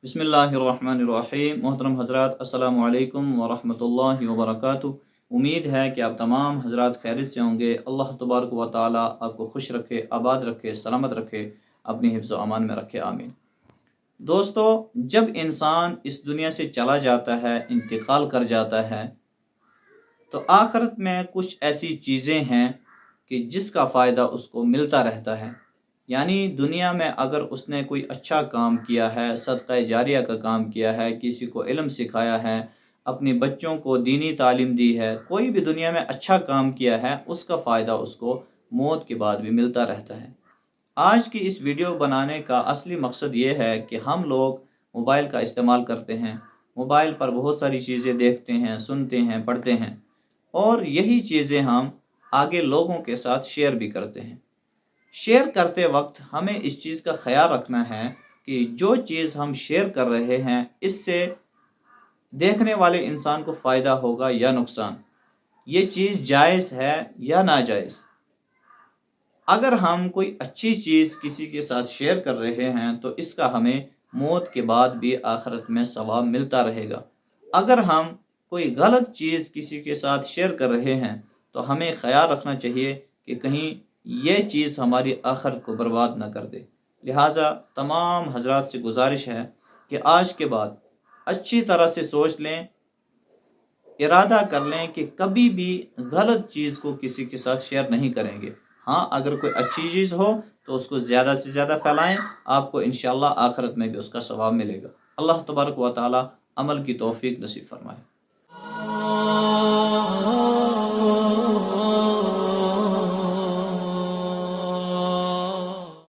बिस्मिल्लाहिर्रहमानिर्रहीम। मोहतरम हज़रात, अस्सलामु अलैकुम वरहमतुल्लाहि वबरकातुहू। उम्मीद है कि आप तमाम हज़रात खैरियत से होंगे। अल्लाह तबारक व तआला आपको खुश रखे, आबाद रखे, सलामत रखे, अपनी हिफ्ज़ व अमान में रखे, आमीन। दोस्तों, जब इंसान इस दुनिया से चला जाता है, इंतकाल कर जाता है, तो आखिरत में कुछ ऐसी चीज़ें हैं कि जिसका फ़ायदा उसको मिलता रहता है। यानी दुनिया में अगर उसने कोई अच्छा काम किया है, सदक़ा जारिया का काम किया है, किसी को इल्म सिखाया है, अपने बच्चों को दीनी तालीम दी है, कोई भी दुनिया में अच्छा काम किया है, उसका फ़ायदा उसको मौत के बाद भी मिलता रहता है। आज की इस वीडियो बनाने का असली मकसद ये है कि हम लोग मोबाइल का इस्तेमाल करते हैं, मोबाइल पर बहुत सारी चीज़ें देखते हैं, सुनते हैं, पढ़ते हैं, और यही चीज़ें हम आगे लोगों के साथ शेयर भी करते हैं। शेयर करते वक्त हमें इस चीज़ का ख्याल रखना है कि जो चीज़ हम शेयर कर रहे हैं, इससे देखने वाले इंसान को फ़ायदा होगा या नुकसान, ये चीज़ जायज़ है या नाजायज़। अगर हम कोई अच्छी चीज़ किसी के साथ शेयर कर रहे हैं तो इसका हमें मौत के बाद भी आखिरत में सवाब मिलता रहेगा। अगर हम कोई गलत चीज़ किसी के साथ शेयर कर रहे हैं तो हमें ख्याल रखना चाहिए कि कहीं ये चीज़ हमारी आखिरत को बर्बाद ना कर दे। लिहाजा तमाम हजरात से गुजारिश है कि आज के बाद अच्छी तरह से सोच लें, इरादा कर लें कि कभी भी गलत चीज़ को किसी के साथ शेयर नहीं करेंगे। हाँ, अगर कोई अच्छी चीज़ हो तो उसको ज़्यादा से ज़्यादा फैलाएं, आपको इंशाअल्लाह आखिरत में भी उसका सवाब मिलेगा। अल्लाह तबारक व तआला अमल की तौफीक नसीब फरमाए।